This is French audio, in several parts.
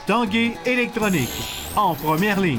Tanguay Électronique, en première ligne.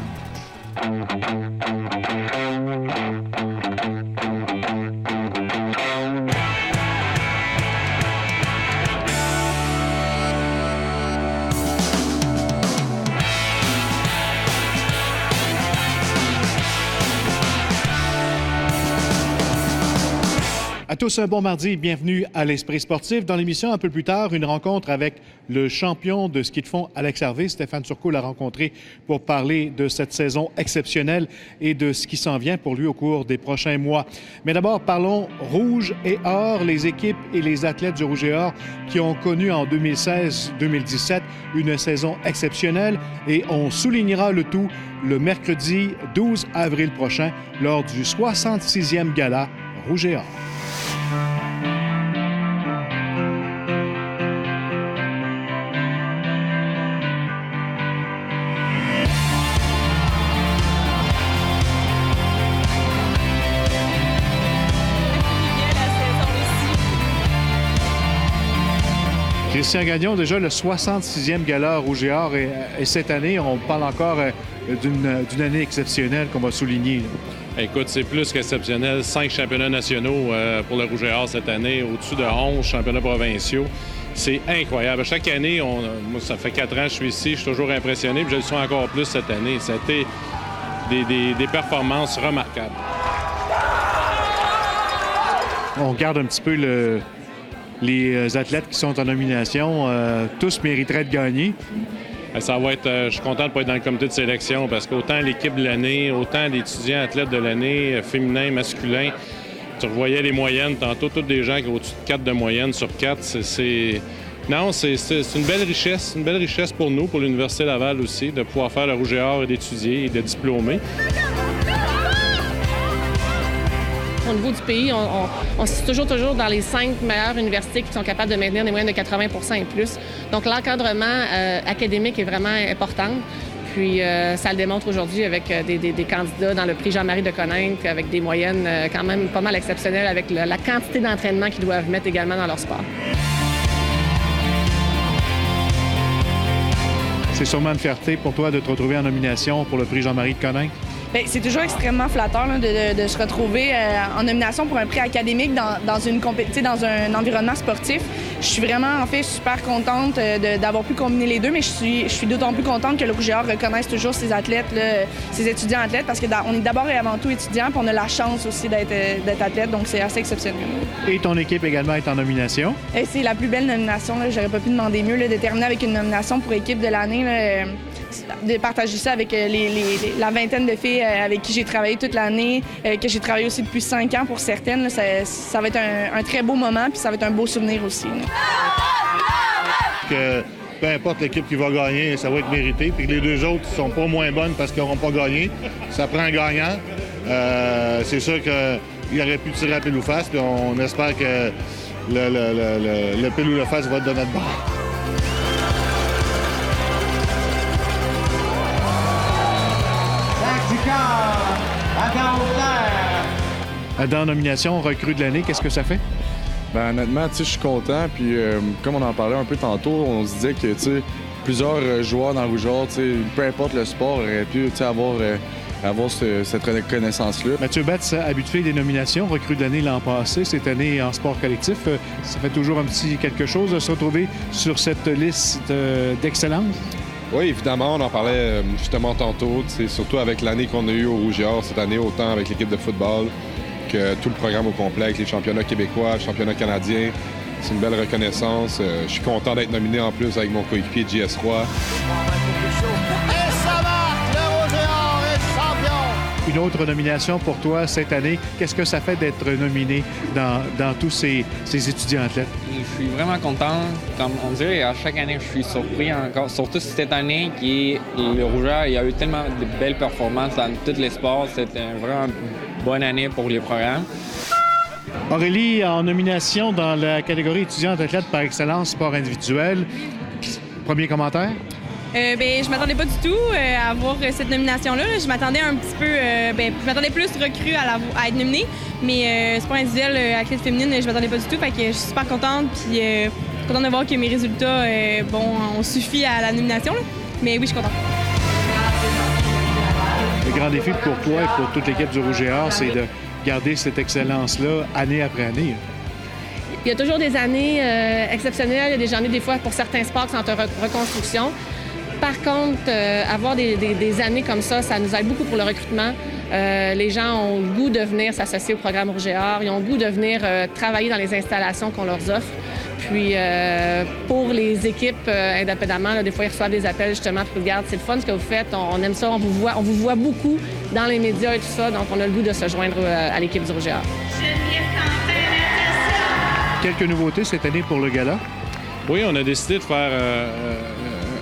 À tous un bon mardi et bienvenue à l'Esprit sportif. Dans l'émission, un peu plus tard, une rencontre avec le champion de ski de fond, Alex Harvey. Stéphane Turcot l'a rencontré pour parler de cette saison exceptionnelle et de ce qui s'en vient pour lui au cours des prochains mois. Mais d'abord, parlons rouge et or, les équipes et les athlètes du rouge et or qui ont connu en 2016-2017 une saison exceptionnelle et on soulignera le tout le mercredi 12 avril prochain lors du 66e gala rouge et or. Christian Gagnon, déjà le 66e gala rouge et or et cette année, on parle encore d'une année exceptionnelle qu'on va souligner. Écoute, c'est plus qu'exceptionnel. 5 championnats nationaux pour le rouge et or cette année, au-dessus de 11 championnats provinciaux. C'est incroyable. Chaque année, moi, ça fait 4 ans que je suis ici, je suis toujours impressionné, puis je le suis encore plus cette année. Ça a été des performances remarquables. On regarde un petit peu les athlètes qui sont en nomination. Tous mériteraient de gagner. Ça va être... je suis content de ne pas être dans le comité de sélection parce qu'autant l'équipe de l'année, autant l'étudiant athlète de l'année, féminin, masculin, tu revoyais les moyennes tantôt, tous des gens qui ont au-dessus de 4 de moyenne sur 4. Non, c'est une belle richesse pour nous, pour l'Université Laval aussi, de pouvoir faire le rouge et or et d'étudier et de diplômer. Au niveau du pays, on se situe toujours dans les 5 meilleures universités qui sont capables de maintenir des moyennes de 80 % et plus. Donc, l'encadrement académique est vraiment important. Puis, ça le démontre aujourd'hui avec des candidats dans le prix Jean-Marie de Coninck avec des moyennes quand même pas mal exceptionnelles avec la quantité d'entraînement qu'ils doivent mettre également dans leur sport. C'est sûrement une fierté pour toi de te retrouver en nomination pour le prix Jean-Marie de Coninck. Bien, c'est toujours extrêmement flatteur là, de se retrouver en nomination pour un prix académique dans un environnement sportif. Je suis vraiment, en fait, super contente d'avoir pu combiner les deux, mais je suis d'autant plus contente que le Rouge et Or reconnaisse toujours ses athlètes, là, ses étudiants athlètes, parce qu'on est d'abord et avant tout étudiants, puis on a la chance aussi d'être athlète, donc c'est assez exceptionnel. Et ton équipe également est en nomination? Et c'est la plus belle nomination, là. J'aurais pas pu demander mieux, là, de terminer avec une nomination pour équipe de l'année, là, de partager ça avec la vingtaine de filles avec qui j'ai travaillé toute l'année, que j'ai travaillé aussi depuis 5 ans pour certaines. Là, ça va être un très beau moment, puis ça va être un beau souvenir aussi. Que peu importe l'équipe qui va gagner, ça va être mérité. Puis que les deux autres ne sont pas moins bonnes parce qu'ils n'auront pas gagné. Ça prend un gagnant. C'est sûr qu'il aurait pu tirer à pile ou face, puis on espère que le pile ou le face va être de notre bord. Dans la nomination recrue de l'année, qu'est-ce que ça fait? Bien, honnêtement, tu sais, je suis content. Puis, comme on en parlait un peu tantôt, on se disait que, tu sais, plusieurs joueurs dans le Rouge et Or, tu sais, peu importe le sport, auraient pu, tu sais, avoir cette reconnaissance-là. Mathieu Betts, habitué des nominations, recrue de l'année l'an passé, cette année en sport collectif, ça fait toujours un petit quelque chose de se retrouver sur cette liste d'excellence? Oui, évidemment, on en parlait justement tantôt, surtout avec l'année qu'on a eue au Rouge et Or cette année, autant avec l'équipe de football que tout le programme au complet, avec les championnats québécois, les championnats canadiens. C'est une belle reconnaissance. Je suis content d'être nominé en plus avec mon coéquipier JS Roy. Et ça marque, le Rouge et Or est champion! Une autre nomination pour toi cette année. Qu'est-ce que ça fait d'être nominé dans tous ces étudiants athlètes? Je suis vraiment content. Comme on dirait, à chaque année, je suis surpris encore. Surtout cette année, le Rouge et Or, il y a eu tellement de belles performances dans tous les sports. C'était vraiment bonne année pour les programmes. Aurélie, en nomination dans la catégorie étudiante athlète par excellence sport individuel. Premier commentaire? Je m'attendais pas du tout à avoir cette nomination-là. Je m'attendais un petit peu... je m'attendais plus recrue à être nominée. Mais sport individuel, athlète féminine, je m'attendais pas du tout. Fait que je suis super contente. Puis contente de voir que mes résultats ont suffi à la nomination. Là. Mais oui, je suis contente. Le grand défi pour toi et pour toute l'équipe du Rouge et Or, c'est de garder cette excellence-là année après année. Il y a toujours des années exceptionnelles. Il y a des années, des fois, pour certains sports qui sont en reconstruction. Par contre, avoir des années comme ça nous aide beaucoup pour le recrutement. Les gens ont le goût de venir s'associer au programme Rouge et Or. Ils ont le goût de venir travailler dans les installations qu'on leur offre. Puis, pour les équipes, indépendamment, là, des fois, ils reçoivent des appels justement pour regarder, c'est le fun ce que vous faites, on aime ça, on vous voit beaucoup dans les médias et tout ça, donc on a le goût de se joindre à l'équipe du Rouge et Or. Quelques nouveautés cette année pour le gala? Oui, on a décidé de faire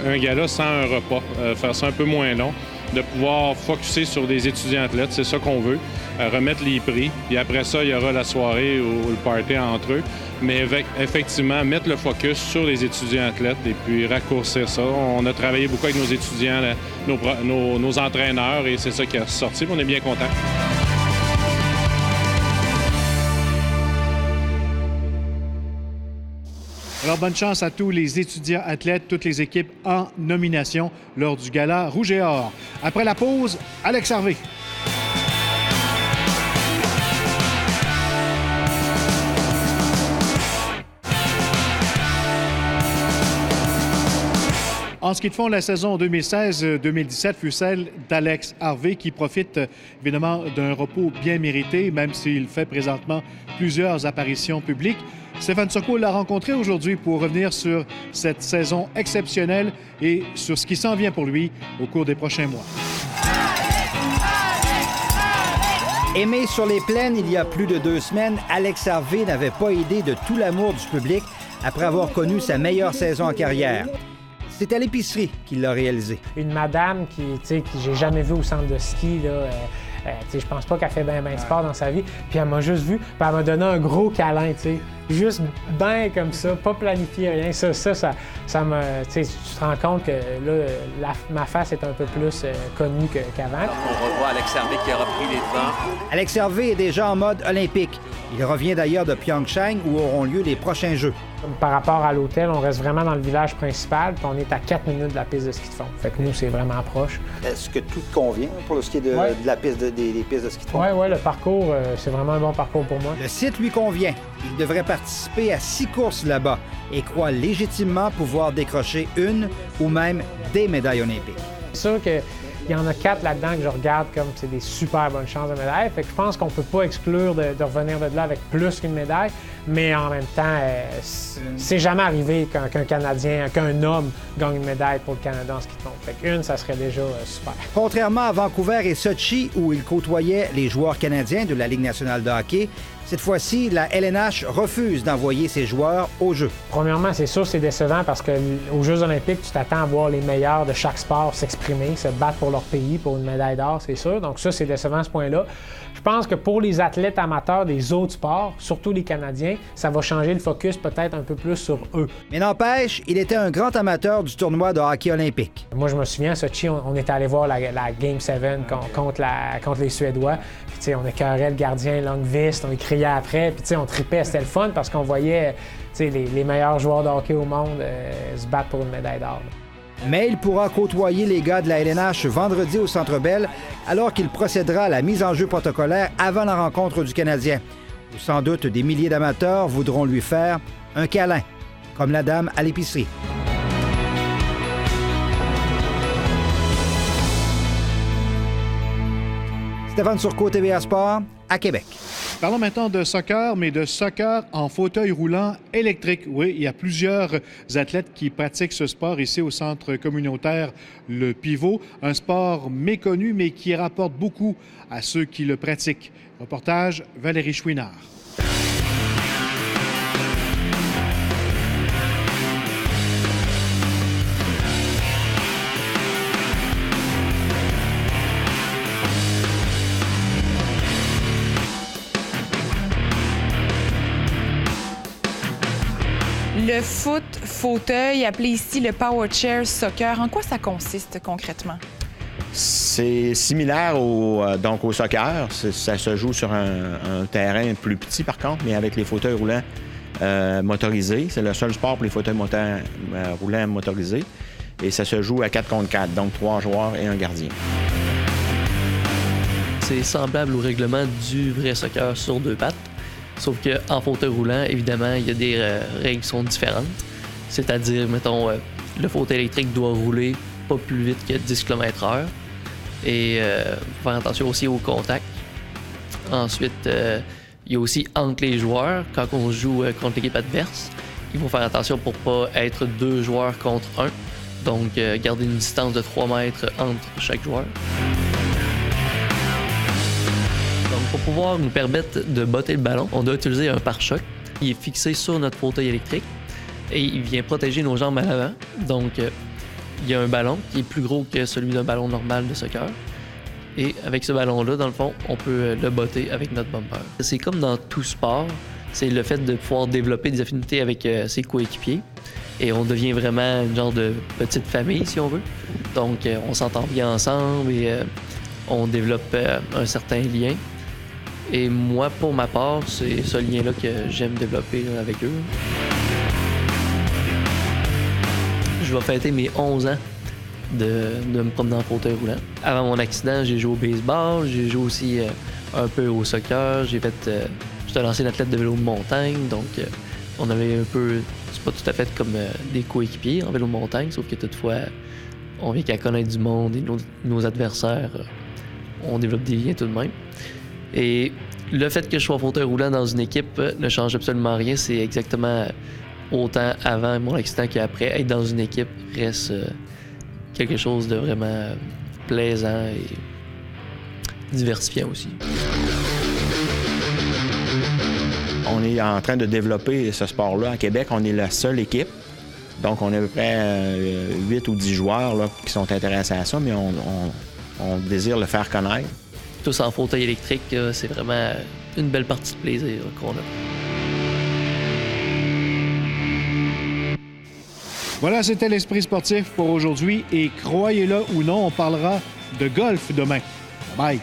un gala sans un repas, faire ça un peu moins long, de pouvoir focusser sur des étudiants athlètes, c'est ça qu'on veut, remettre les prix, puis après ça, il y aura la soirée ou le party entre eux, mais effectivement, mettre le focus sur les étudiants athlètes et puis raccourcir ça. On a travaillé beaucoup avec nos étudiants, nos entraîneurs, et c'est ça qui a sorti, on est bien contents. Alors, bonne chance à tous les étudiants athlètes, toutes les équipes en nomination lors du gala Rouge et Or. Après la pause, Alex Harvey. En ski de fond, la saison 2016-2017 fut celle d'Alex Harvey qui profite évidemment d'un repos bien mérité, même s'il fait présentement plusieurs apparitions publiques. Stéphane Turcot l'a rencontré aujourd'hui pour revenir sur cette saison exceptionnelle et sur ce qui s'en vient pour lui au cours des prochains mois. Aimé sur les plaines il y a plus de 2 semaines, Alex Harvey n'avait pas idée de tout l'amour du public après avoir connu sa meilleure saison en carrière. C'est à l'épicerie qu'il l'a réalisé. Une madame qui j'ai jamais vue au centre de ski, là, je pense pas qu'elle fait bien de sport dans sa vie. Puis elle m'a juste vu, puis elle m'a donné un gros câlin, juste bien comme ça, pas planifié, rien. Ça m'a... Tu te rends compte que là, ma face est un peu plus connue qu'avant. On revoit Alex Harvey qui a repris les devants. Alex Harvey est déjà en mode olympique. Il revient d'ailleurs de Pyeongchang où auront lieu les prochains Jeux. Par rapport à l'hôtel, on reste vraiment dans le village principal, puis on est à 4 minutes de la piste de ski de fond. Fait que nous, c'est vraiment proche. Est-ce que tout te convient pour le ski de la piste des pistes de ski de fond? Oui, le parcours, c'est vraiment un bon parcours pour moi. Le site lui convient. Il devrait participer à 6 courses là-bas et croit légitimement pouvoir décrocher une ou même des médailles olympiques. C'est sûr qu'il y en a 4 là-dedans que je regarde comme c'est des super bonnes chances de médaille. Fait que je pense qu'on peut pas exclure de revenir de là avec plus qu'une médaille, mais en même temps, c'est jamais arrivé qu'un Canadien, qu'un homme gagne une médaille pour le Canada en ski de fond. Fait qu'une, ça serait déjà super. Contrairement à Vancouver et Sochi, où il côtoyait les joueurs canadiens de la Ligue nationale de hockey, cette fois-ci, la LNH refuse d'envoyer ses joueurs aux Jeux. Premièrement, c'est sûr, c'est décevant parce qu'aux Jeux olympiques, tu t'attends à voir les meilleurs de chaque sport s'exprimer, se battre pour leur pays, pour une médaille d'or, c'est sûr. Donc ça, c'est décevant à ce point-là. Je pense que pour les athlètes amateurs des autres sports, surtout les Canadiens, ça va changer le focus peut-être un peu plus sur eux. Mais n'empêche, il était un grand amateur du tournoi de hockey olympique. Moi, je me souviens, à Sochi, on était allé voir la Game 7 contre les Suédois. Puis, on écœurait le gardien Lundqvist, on criait après, puis on tripait, c'était le fun parce qu'on voyait les meilleurs joueurs de hockey au monde se battre pour une médaille d'or. Mais il pourra côtoyer les gars de la LNH vendredi au Centre Bell alors qu'il procédera à la mise en jeu protocolaire avant la rencontre du Canadien, où sans doute des milliers d'amateurs voudront lui faire un câlin, comme la dame à l'épicerie. Stéphane Turcot, TVA Sport, à Québec. Parlons maintenant de soccer, mais de soccer en fauteuil roulant électrique. Oui, il y a plusieurs athlètes qui pratiquent ce sport ici au centre communautaire Le Pivot. Un sport méconnu, mais qui rapporte beaucoup à ceux qui le pratiquent. Reportage, Valérie Chouinard. Le foot fauteuil, appelé ici le Power Chair Soccer, en quoi ça consiste concrètement? C'est similaire donc au soccer. Ça se joue sur un terrain plus petit, par contre, mais avec les fauteuils roulants motorisés. C'est le seul sport pour les fauteuils roulants motorisés. et ça se joue à 4 contre 4, donc 3 joueurs et un gardien. C'est semblable au règlement du vrai soccer sur 2 pattes, sauf qu'en fauteuil roulant, évidemment, il y a des règles qui sont différentes. C'est-à-dire, mettons, le fauteuil électrique doit rouler pas plus vite que 10 km/h et faire attention aussi au contact. Ensuite, il y a aussi entre les joueurs, quand on joue contre l'équipe adverse, il faut faire attention pour pas être 2 joueurs contre 1. Donc, garder une distance de 3 mètres entre chaque joueur. Donc, pour pouvoir nous permettre de botter le ballon, on doit utiliser un pare-choc. Il est fixé sur notre fauteuil électrique et il vient protéger nos jambes à l'avant. Donc, il y a un ballon qui est plus gros que celui d'un ballon normal de soccer. Et avec ce ballon-là, dans le fond, on peut le botter avec notre bumper. C'est comme dans tout sport, c'est le fait de pouvoir développer des affinités avec ses coéquipiers. Et on devient vraiment une genre de petite famille, si on veut. Donc, on s'entend bien ensemble et on développe un certain lien. Et moi, pour ma part, c'est ce lien-là que j'aime développer là, avec eux. Je vais fêter mes 11 ans de me promener en fauteuil roulant. Avant mon accident, j'ai joué au baseball, j'ai joué aussi un peu au soccer, j'étais un ancien athlète de vélo de montagne, donc on avait un peu, c'est pas tout à fait comme des coéquipiers en vélo de montagne, sauf que toutefois, on vient qu'à connaître du monde et nos adversaires, on développe des liens tout de même. Et le fait que je sois en fauteuil roulant dans une équipe ne change absolument rien, c'est exactement autant avant mon accident qu'après. Être dans une équipe reste quelque chose de vraiment plaisant et diversifiant aussi. On est en train de développer ce sport-là à Québec. On est la seule équipe. Donc, on a à peu près 8 ou 10 joueurs là, qui sont intéressés à ça, mais on désire le faire connaître. Tous en fauteuil électrique, c'est vraiment une belle partie de plaisir qu'on a. Voilà, c'était l'Esprit sportif pour aujourd'hui. Et croyez-le ou non, on parlera de golf demain. Bye!